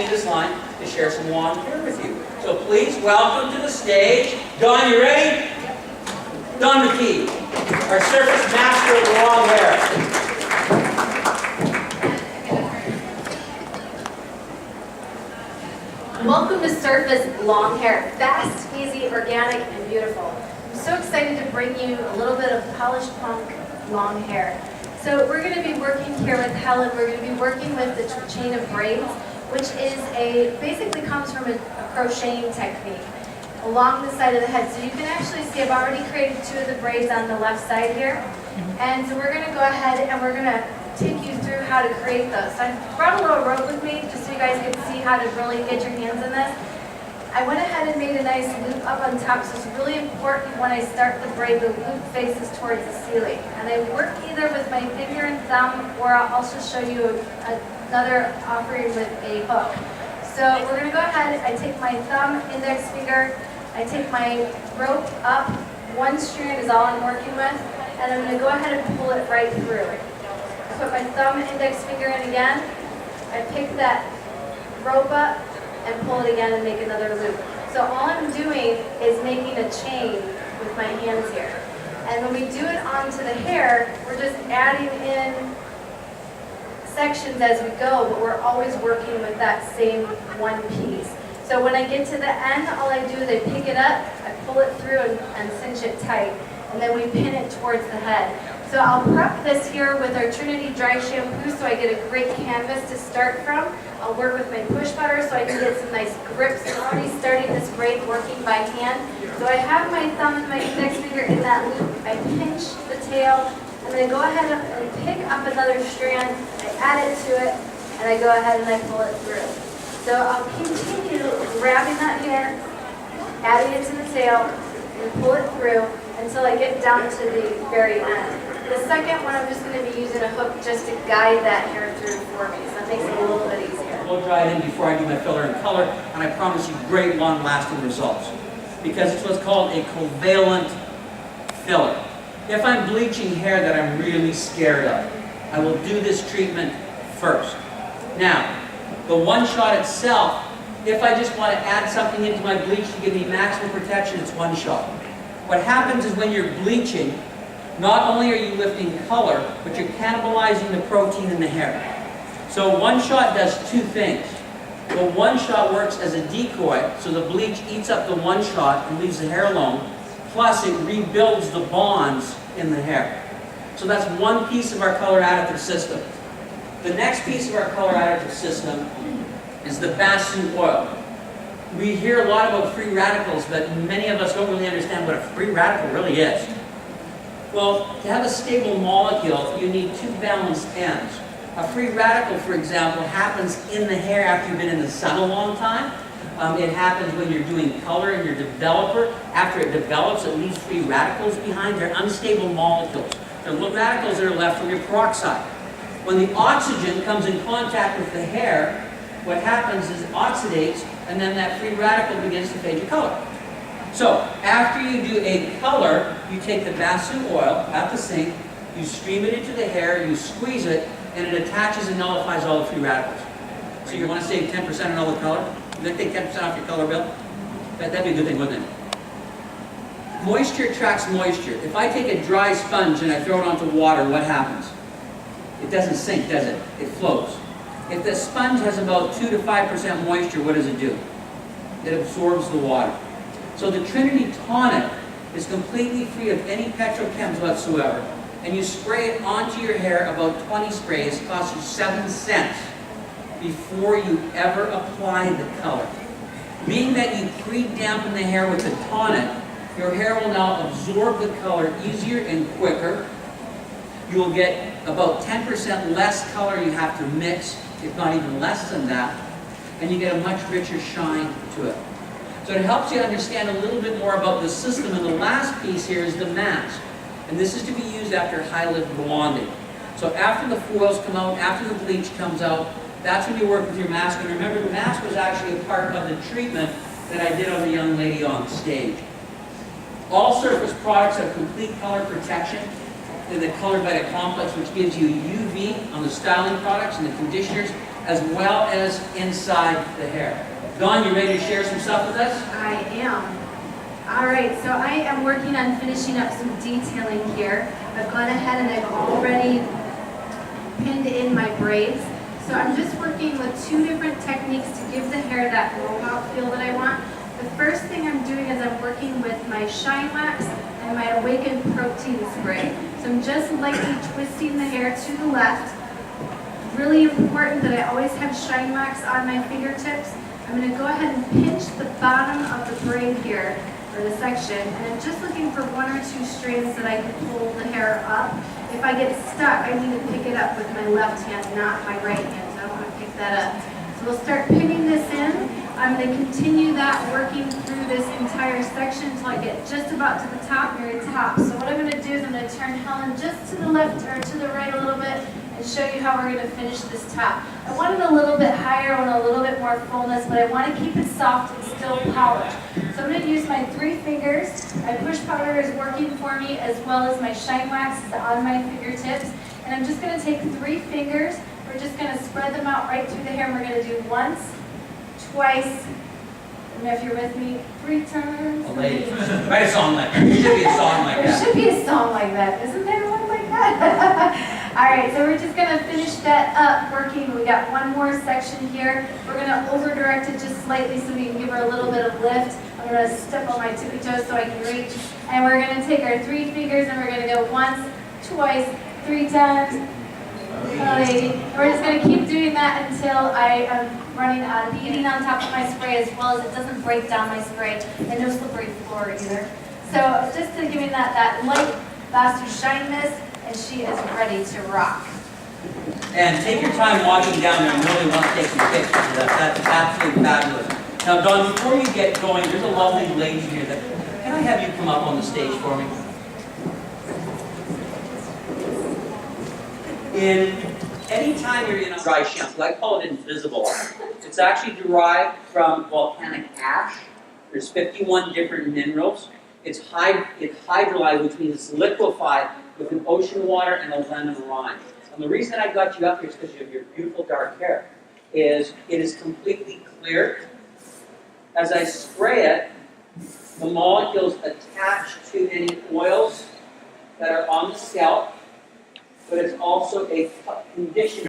This line to share some long hair with you. So please welcome to the stage, Don, you ready? Don McKee, our surface master of long hair. Welcome to Surface Long Hair. Fast, easy, organic, and beautiful. I'm so excited to bring you a little bit of polished punk long hair. So we're going to be working here with Helen. We're going to be working with the chain of braids, which is basically comes from a crocheting technique along the side of the head. So you can actually see I've already created 2 of the braids on the left side here. And so we're going to go ahead and we're going to take you through how to create those. So I brought a little rope with me just so you guys can see how to really get your hands in this. I went ahead and made a nice loop up on top, so it's really important when I start the braid, the loop faces towards the ceiling. And I work either with my finger and thumb, or I'll also show you another offering with a hook. So we're going to go ahead, I take my thumb, index finger, I take my rope up, 1 strand is all I'm working with, and I'm going to go ahead and pull it right through. I put my thumb, index finger in again, I pick that rope up, and pull it again and make another loop. So all I'm doing is making a chain with my hands here. And when we do it onto the hair, we're just adding in sections as we go, but we're always working with that same one piece. So when I get to the end, all I do is I pick it up, I pull it through and cinch it tight, and then we pin it towards the head. So I'll prep this here with our Trinity dry shampoo so I get a great canvas to start from. I'll work with my push butter so I can get some nice grips. I'm already starting this braid working by hand. So I have my thumb and my index finger in that loop. I pinch the tail, and then I go ahead and pick up another strand, I add it to it, and I go ahead and I pull it through. So I'll continue grabbing that hair, adding it to the tail, and pull it through until I get down to the very end. The second one, I'm just going to be using a hook just to guide that hair through for me, so that makes it a little bit easier. Blow dry it in before I do my filler and color, and I promise you great long-lasting results. Because it's what's called a covalent filler. If I'm bleaching hair that I'm really scared of, I will do this treatment first. Now, the one shot itself, if I just want to add something into my bleach to give me maximum protection, it's one shot. What happens is when you're bleaching, not only are you lifting color, but you're cannibalizing the protein in the hair. So one shot does 2 things. The one shot works as a decoy, so the bleach eats up the one shot and leaves the hair alone, plus it rebuilds the bonds in the hair. So that's one piece of our color additive system. The next piece of our color additive system is the basu oil. We hear a lot about free radicals, but many of us don't really understand what a free radical really is. Well, to have a stable molecule, you need 2 balanced ends. A free radical, for example, happens in the hair after you've been in the sun a long time. It happens when you're doing color in your developer. After it develops, it leaves free radicals behind. They're unstable molecules. They're radicals that are left from your peroxide. When the oxygen comes in contact with the hair, what happens is it oxidates, and then that free radical begins to fade your color. So, after you do a color, you take the basu oil at the sink, you stream it into the hair, you squeeze it, and it attaches and nullifies all the free radicals. So you want to save 10% on all the color? You going to take 10% off your color bill? That'd be a good thing, wouldn't it? Moisture attracts moisture. If I take a dry sponge and I throw it onto water, what happens? It doesn't sink, does it? It floats. If the sponge has about 2 to 5% moisture, what does it do? It absorbs the water. So the Trinity tonic is completely free of any petrochems whatsoever. And you spray it onto your hair, about 20 sprays, costs you 7 cents before you ever apply the color. Being that you pre-dampen the hair with the tonic, your hair will now absorb the color easier and quicker. You will get about 10% less color you have to mix, if not even less than that, and you get a much richer shine to it. So it helps you understand a little bit more about the system. And the last piece here is the mask. And this is to be used after high-lift blonding. So after the foils come out, after the bleach comes out, that's when you work with your mask. And remember, the mask was actually a part of the treatment that I did on the young lady on stage. All surface products have complete color protection. They're the Colored by the Complex, which gives you UV on the styling products and the conditioners, as well as inside the hair. Dawn, you ready to share some stuff with us? I am. All right, so I am working on finishing up some detailing here. I've gone ahead and I've already pinned in my braids. So I'm just working with two different techniques to give the hair that mohawk feel that I want. The first thing I'm doing is I'm working with my shine wax and my awakened protein spray. So I'm just lightly twisting the hair to the left. Really important that I always have shine wax on my fingertips. I'm going to go ahead and pinch the bottom of the braid here, or the section, and I'm just looking for one or two strands that I can pull the hair up. If I get stuck, I need to pick it up with my left hand, not my right hand, so I don't want to pick that up. So we'll start pinning this in. I'm going to continue that working through this entire section until I get just about to the top, very top. So what I'm going to do is I'm going to turn Helen just to the left or to the right a little bit and show you how we're going to finish this top. I want it a little bit higher, I want a little bit more fullness, but I want to keep it soft and still polished. So I'm going to use my 3 fingers. My push powder is working for me as well as my shine wax is on my fingertips. And I'm just going to take 3 fingers. We're just going to spread them out right through the hair. And we're going to do once, twice, and if you're with me, 3 times. Oh, ladies, write a song like that. There should be a song like There that. should be a song like that. Isn't there one like that? All right, so we're just going to finish that up working. We got one more section here. We're going to over-direct it just slightly so we can give her a little bit of lift. I'm going to step on my tippy toes so I can reach. And we're going to take our 3 fingers and we're going to go once, twice, 3 times. Lady. We're just going to keep doing that until I am beating on top of my spray as well as it doesn't break down my spray and no slippery floor either. So just to give me that light, faster shiness, and she is ready to rock. And take your time walking down there and really want to take some pictures. That's absolutely fabulous. Now, Dawn, before you get going, there's a lovely lady here that, can I have you come up on the stage for me? Any time you're in a dry shampoo, I call it invisible. It's actually derived from volcanic ash. There's 51 different minerals. It's hydrolyzed, which means it's liquefied with an ocean water and a lemon rind. And the reason I got you up here is because of your beautiful dark hair. It is completely clear. As I spray it, the molecules attach to any oils that are on the scalp, but it's also a conditioner.